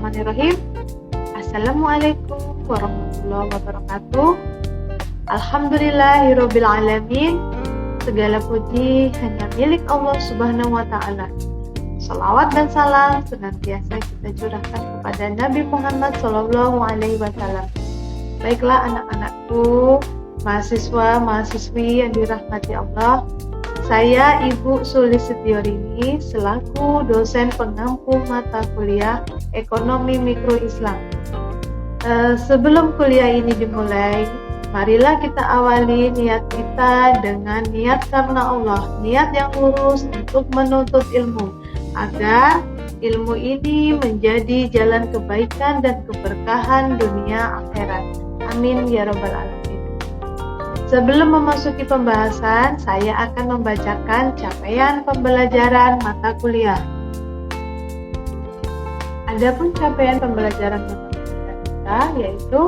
Bismillahirrahmanirrahim. Assalamualaikum warahmatullahi wabarakatuh. Alhamdulillahirabbil alamin. Segala puji hanya milik Allah Subhanahu wa taala. Salawat dan salam senantiasa kita curahkan kepada Nabi Muhammad sallallahu alaihi wasallam. Baiklah anak-anakku, mahasiswa, mahasiswi yang dirahmati Allah. Saya Ibu Sulistiyorini selaku dosen pengampu mata kuliah Ekonomi Mikro Islam. Sebelum kuliah ini dimulai, marilah kita awali niat kita dengan niat karena Allah, niat yang lurus untuk menuntut ilmu, agar ilmu ini menjadi jalan kebaikan dan keberkahan dunia akhirat. Amin ya rabbal alamin. Sebelum memasuki pembahasan, saya akan membacakan capaian pembelajaran mata kuliah. Adapun capaian pembelajaran mata kuliah kita yaitu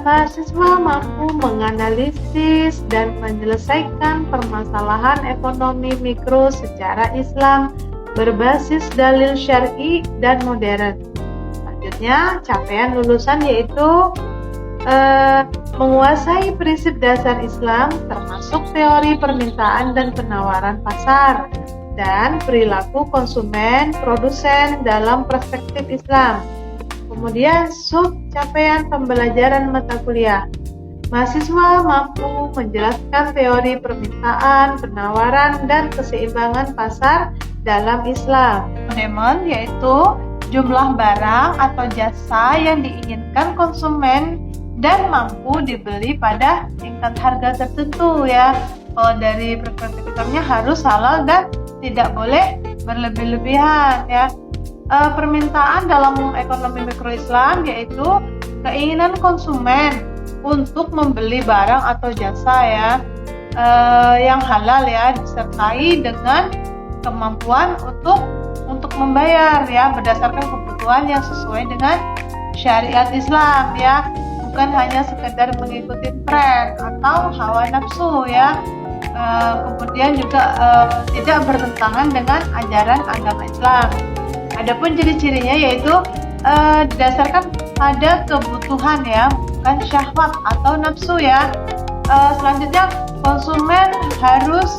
mahasiswa mampu menganalisis dan menyelesaikan permasalahan ekonomi mikro secara Islam berbasis dalil syar'i dan modern. Selanjutnya, capaian lulusan yaitu menguasai prinsip dasar Islam termasuk teori permintaan dan penawaran pasar dan perilaku konsumen, produsen dalam perspektif Islam. Kemudian capaian pembelajaran mata kuliah. Mahasiswa mampu menjelaskan teori permintaan, penawaran, dan keseimbangan pasar dalam Islam. Demand yaitu jumlah barang atau jasa yang diinginkan konsumen dan mampu dibeli pada tingkat harga tertentu ya. Kalau dari perspektif Islamnya harus halal dan tidak boleh berlebih-lebihan ya. Permintaan dalam ekonomi mikro Islam yaitu keinginan konsumen untuk membeli barang atau jasa ya yang halal ya, disertai dengan kemampuan untuk membayar ya berdasarkan kebutuhan yang sesuai dengan syariat Islam ya. Bukan hanya sekedar mengikuti tren atau hawa nafsu ya. Kemudian juga tidak bertentangan dengan ajaran agama Islam. Adapun ciri-cirinya yaitu didasarkan pada kebutuhan ya, bukan syahwat atau nafsu ya. Selanjutnya konsumen harus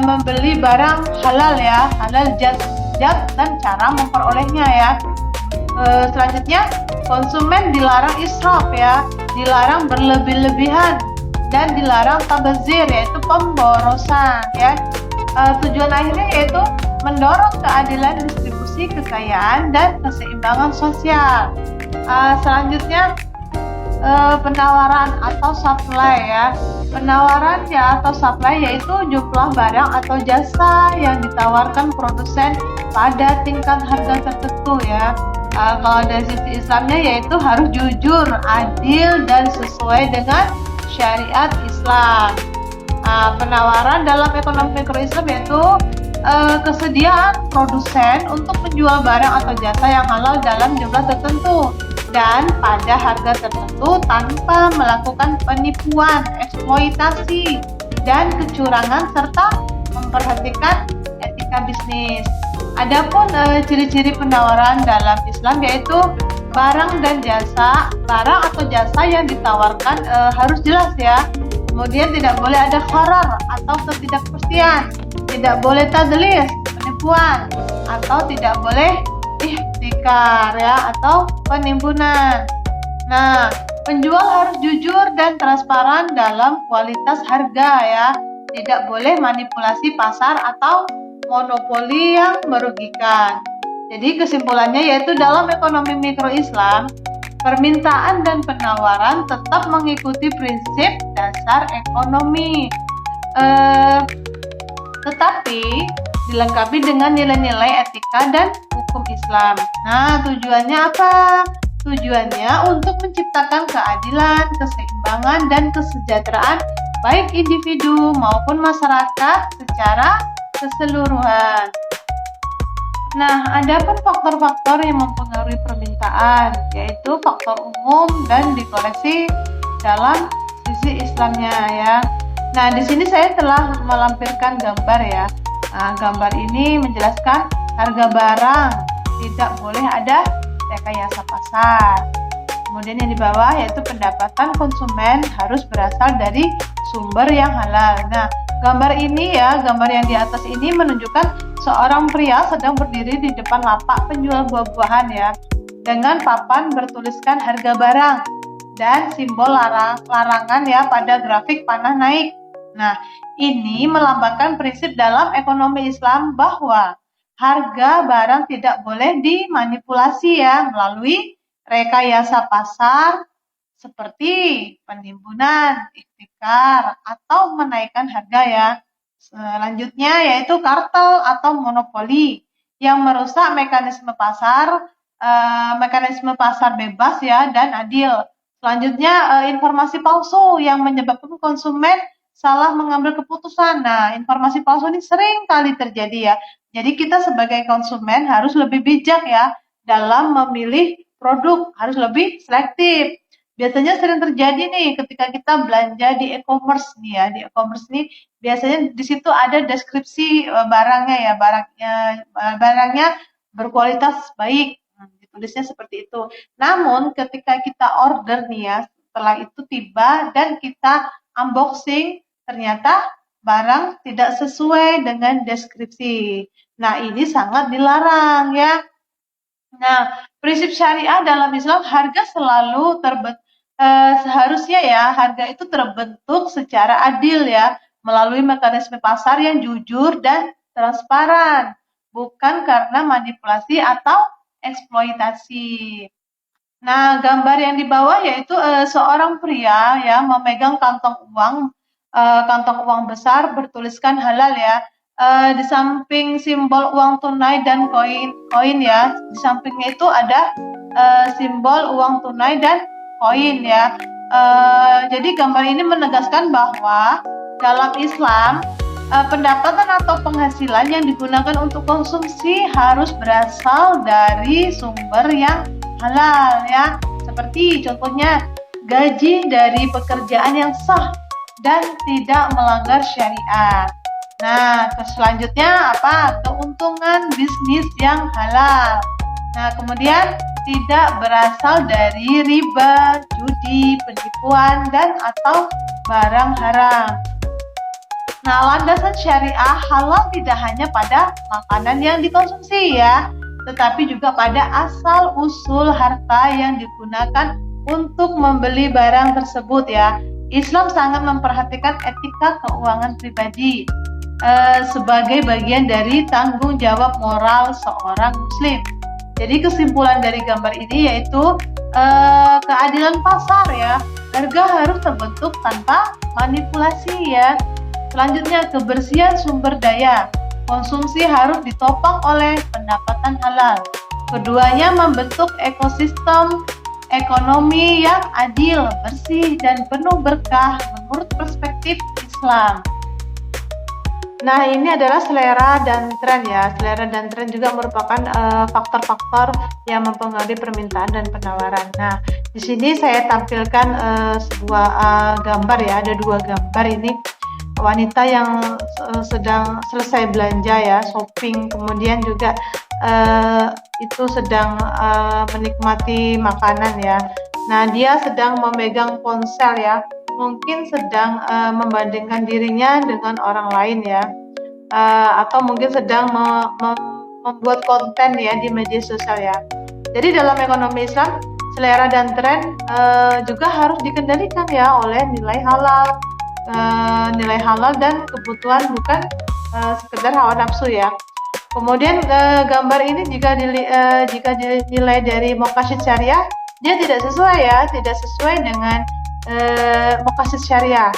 membeli barang halal ya, halal zat dan cara memperolehnya ya. Selanjutnya konsumen dilarang israf ya, dilarang berlebih-lebihan dan dilarang tabazir yaitu pemborosan ya. Tujuan akhirnya yaitu mendorong keadilan distribusi kekayaan dan keseimbangan sosial. Selanjutnya penawaran atau supply ya. Penawaran ya atau supply yaitu jumlah barang atau jasa yang ditawarkan produsen pada tingkat harga tertentu ya. Kalau dari sisi Islamnya yaitu harus jujur, adil, dan sesuai dengan syariat Islam. Penawaran dalam ekonomi mikro Islam yaitu kesediaan produsen untuk menjual barang atau jasa yang halal dalam jumlah tertentu dan pada harga tertentu tanpa melakukan penipuan, eksploitasi, dan kecurangan serta memperhatikan etika bisnis. Adapun ciri-ciri penawaran dalam Islam yaitu barang dan jasa, barang atau jasa yang ditawarkan harus jelas ya. Kemudian tidak boleh ada gharar atau ketidakpastian, tidak boleh tadlis, penipuan, atau tidak boleh ihtikar ya atau penimbunan. Nah, penjual harus jujur dan transparan dalam kualitas harga ya. Tidak boleh manipulasi pasar atau monopoli yang merugikan. Jadi kesimpulannya yaitu dalam ekonomi mikro Islam, permintaan dan penawaran tetap mengikuti prinsip dasar ekonomi. Tetapi dilengkapi dengan nilai-nilai etika dan hukum Islam. Nah, tujuannya apa? Tujuannya untuk menciptakan keadilan, keseimbangan, dan kesejahteraan baik individu maupun masyarakat secara keseluruhan. Nah, ada pun faktor-faktor yang mempengaruhi permintaan, yaitu faktor umum dan dikoreksi dalam sisi Islamnya ya. Nah, di sini saya telah melampirkan gambar ya. Nah, gambar ini menjelaskan harga barang tidak boleh ada rekayasa pasar. Kemudian yang di bawah yaitu pendapatan konsumen harus berasal dari sumber yang halal. Nah, gambar yang di atas ini menunjukkan seorang pria sedang berdiri di depan lapak penjual buah-buahan ya, dengan papan bertuliskan harga barang dan simbol larangan ya pada grafik panah naik. Nah, ini melambangkan prinsip dalam ekonomi Islam bahwa harga barang tidak boleh dimanipulasi ya melalui rekayasa pasar seperti penimbunan, ihtikar, atau menaikkan harga ya. Selanjutnya yaitu kartel atau monopoli yang merusak mekanisme pasar bebas ya dan adil. Selanjutnya informasi palsu yang menyebabkan konsumen salah mengambil keputusan. Nah, informasi palsu ini sering kali terjadi ya. Jadi kita sebagai konsumen harus lebih bijak ya dalam memilih produk, harus lebih selektif. Biasanya sering terjadi nih ketika kita belanja di e-commerce nih ya. Di e-commerce nih biasanya di situ ada deskripsi barangnya ya, barangnya berkualitas baik. Tulisnya seperti itu. Namun ketika kita order nih ya, setelah itu tiba dan kita unboxing, ternyata barang tidak sesuai dengan deskripsi. Nah, ini sangat dilarang ya. Nah, prinsip syariah dalam Islam harga selalu seharusnya ya harga itu terbentuk secara adil ya melalui mekanisme pasar yang jujur dan transparan, bukan karena manipulasi atau eksploitasi. Nah, gambar yang di bawah yaitu seorang pria ya memegang kantong uang besar bertuliskan halal ya. Di samping simbol uang tunai dan koin ya, di sampingnya itu ada simbol uang tunai dan koin ya. Jadi gambar ini menegaskan bahwa dalam Islam pendapatan atau penghasilan yang digunakan untuk konsumsi harus berasal dari sumber yang halal ya. Seperti contohnya gaji dari pekerjaan yang sah dan tidak melanggar syariat. Nah, selanjutnya apa? Keuntungan bisnis yang halal. Nah, kemudian tidak berasal dari riba, judi, penipuan, dan atau barang haram. Nah, landasan syariah halal tidak hanya pada makanan yang dikonsumsi ya, tetapi juga pada asal-usul harta yang digunakan untuk membeli barang tersebut ya. Islam sangat memperhatikan etika keuangan pribadi sebagai bagian dari tanggung jawab moral seorang muslim. Jadi kesimpulan dari gambar ini yaitu keadilan pasar ya. Harga harus terbentuk tanpa manipulasi ya. Selanjutnya kebersihan sumber daya. Konsumsi harus ditopang oleh pendapatan halal. Keduanya membentuk ekosistem ekonomi yang adil, bersih, dan penuh berkah menurut perspektif Islam. Nah, ini adalah selera dan tren ya. Selera dan tren juga merupakan faktor-faktor yang mempengaruhi permintaan dan penawaran. Nah, di sini saya tampilkan sebuah gambar ya. Ada dua gambar ini. Wanita yang sedang selesai belanja ya, shopping, kemudian juga itu sedang menikmati makanan ya. Nah, dia sedang memegang ponsel ya, mungkin sedang membandingkan dirinya dengan orang lain ya, atau mungkin sedang membuat konten ya di media sosial ya. Jadi dalam ekonomi Islam, selera dan tren juga harus dikendalikan ya oleh nilai halal dan kebutuhan, bukan sekedar hawa nafsu ya. Kemudian gambar ini jika dinilai dari maqasid syariah, dia tidak sesuai dengan maqasid syariah,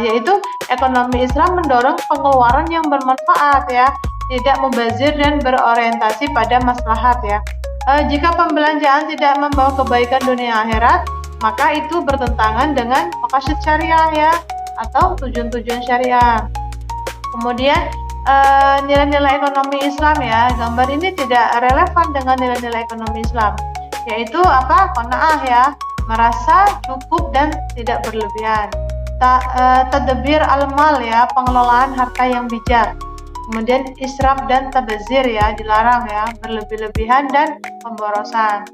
yaitu ekonomi Islam mendorong pengeluaran yang bermanfaat ya, tidak mubazir dan berorientasi pada maslahat ya. Jika pembelanjaan tidak membawa kebaikan dunia akhirat, maka itu bertentangan dengan maqasid syariah ya, atau tujuan-tujuan syariah. Kemudian nilai-nilai ekonomi Islam ya, gambar ini tidak relevan dengan nilai-nilai ekonomi Islam, yaitu apa? Qanaah ya, merasa cukup dan tidak berlebihan. Tadbir al-mal ya, pengelolaan harta yang bijak. Kemudian israf dan tabazir ya, dilarang ya, berlebih-lebihan dan pemborosan.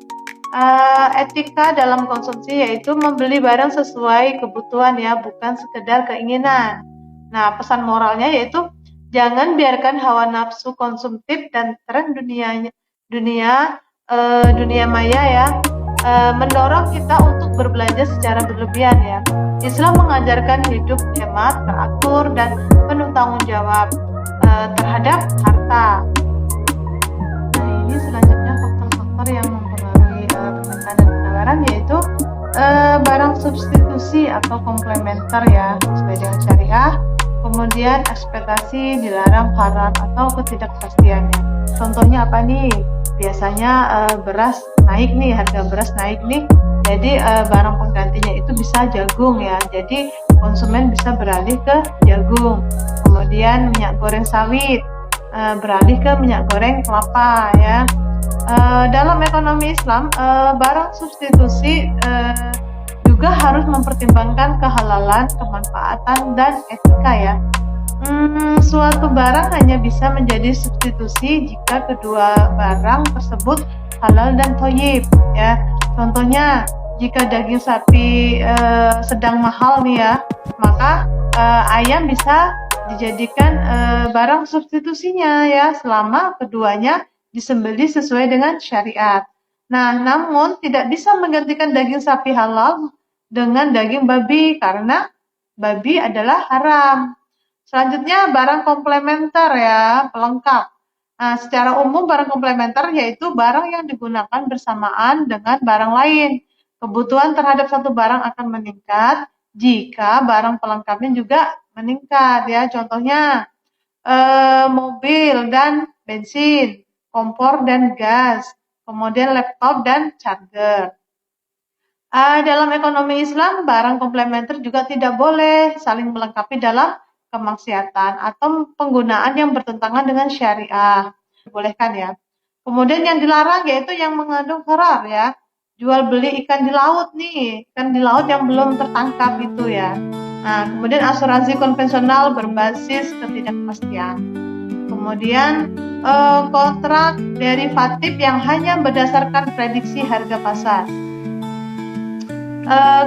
Etika dalam konsumsi yaitu membeli barang sesuai kebutuhan ya, bukan sekedar keinginan. Nah, pesan moralnya yaitu jangan biarkan hawa nafsu konsumtif dan tren dunia maya ya mendorong kita untuk berbelanja secara berlebihan ya. Islam mengajarkan hidup hemat, teratur, dan penuh tanggung jawab terhadap harta. Nah, ini selanjutnya faktor-faktor yang mempengaruhi permintaan dan penawaran yaitu barang substitusi atau komplementer ya, sesuai dengan syariah. Kemudian ekspektasi dilarang, haram, atau ketidakpastiannya. Contohnya apa nih? Biasanya beras naik nih, harga beras naik nih, jadi barang penggantinya itu bisa jagung ya, jadi konsumen bisa beralih ke jagung. Kemudian minyak goreng sawit, beralih ke minyak goreng kelapa ya. Dalam ekonomi Islam, barang substitusi juga harus mempertimbangkan kehalalan, kemanfaatan, dan etika ya. Suatu barang hanya bisa menjadi substitusi jika kedua barang tersebut halal dan thayyib ya. Contohnya, jika daging sapi sedang mahal nih ya, maka ayam bisa dijadikan barang substitusinya ya, selama keduanya disembelih sesuai dengan syariat. Nah, namun tidak bisa menggantikan daging sapi halal dengan daging babi karena babi adalah haram. Selanjutnya barang komplementer ya, pelengkap. Nah, secara umum barang komplementer yaitu barang yang digunakan bersamaan dengan barang lain. Kebutuhan terhadap satu barang akan meningkat jika barang pelengkapnya juga meningkat ya. Contohnya mobil dan bensin, kompor dan gas, kemudian laptop dan charger. Dalam ekonomi Islam, barang komplementer juga tidak boleh saling melengkapi dalam kemaksiatan atau penggunaan yang bertentangan dengan syariah. Dibolehkan ya. Kemudian yang dilarang yaitu yang mengandung gharar ya. Jual beli ikan di laut nih, ikan di laut yang belum tertangkap itu ya. Nah, kemudian asuransi konvensional berbasis ketidakpastian. Kemudian kontrak derivatif yang hanya berdasarkan prediksi harga pasar.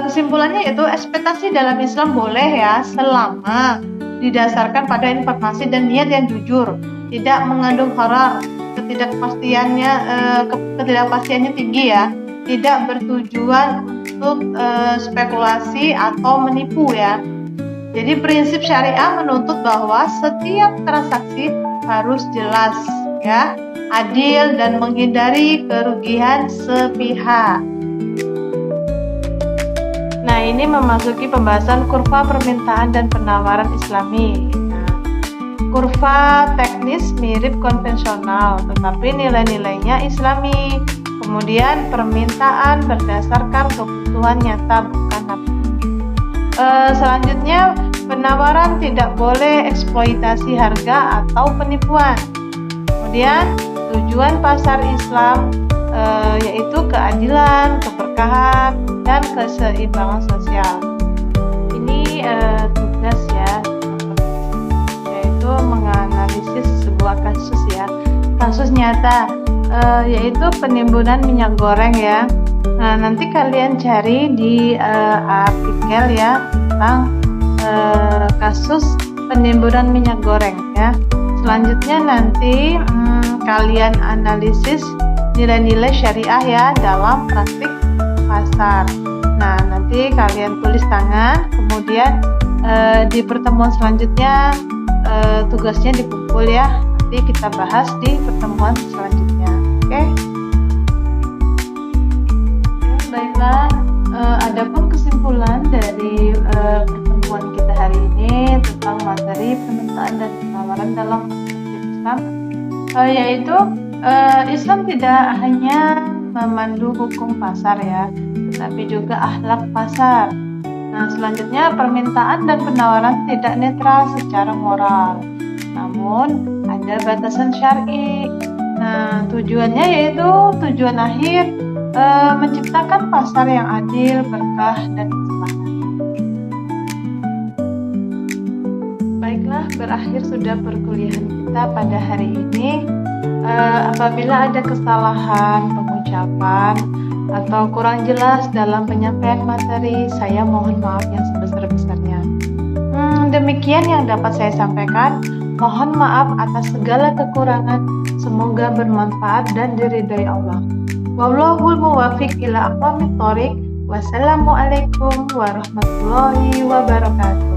Kesimpulannya yaitu ekspektasi dalam Islam boleh ya, selama didasarkan pada informasi dan niat yang jujur, tidak mengandung gharar, ketidakpastiannya tinggi ya, tidak bertujuan untuk spekulasi atau menipu ya. Jadi prinsip syariah menuntut bahwa setiap transaksi harus jelas ya, adil dan menghindari kerugian sepihak. Nah, ini memasuki pembahasan kurva permintaan dan penawaran Islami. Nah, kurva teknis mirip konvensional, tetapi nilai-nilainya Islami. Kemudian permintaan berdasarkan kebutuhan nyata, bukan nafsu. Selanjutnya, penawaran tidak boleh eksploitasi harga atau penipuan. Kemudian, tujuan pasar Islam yaitu keadilan, keberkahan, dan keseimbangan sosial. Ini tugas ya, yaitu menganalisis sebuah kasus ya, kasus nyata, yaitu penimbunan minyak goreng ya. Nah, nanti kalian cari di artikel ya tentang kasus penimbunan minyak goreng ya. Selanjutnya nanti kalian analisis nilai-nilai syariah ya dalam praktik pasar. Nah, nanti kalian tulis tangan, kemudian di pertemuan selanjutnya tugasnya dikumpul ya. Nanti kita bahas di pertemuan selanjutnya. Oke? Baiklah, adapun kesimpulan dari pertemuan kita hari ini tentang materi permintaan dan penawaran dalam perspektif Islam, yaitu Islam tidak hanya memandu hukum pasar ya, tetapi juga akhlak pasar. Nah, selanjutnya permintaan dan penawaran tidak netral secara moral, namun ada batasan syar'i. Nah, tujuannya yaitu tujuan akhir menciptakan pasar yang adil, berkah, dan keselamatan. Baiklah, berakhir sudah perkuliahan kita pada hari ini. Apabila ada kesalahan pengucapan atau kurang jelas dalam penyampaian materi, saya mohon maaf yang sebesar-besarnya. Demikian yang dapat saya sampaikan. Mohon maaf atas segala kekurangan. Semoga bermanfaat dan diridhai Allah. Wallahul muwaffiq ila aqwamit thoriq. Wassalamualaikum warahmatullahi wabarakatuh.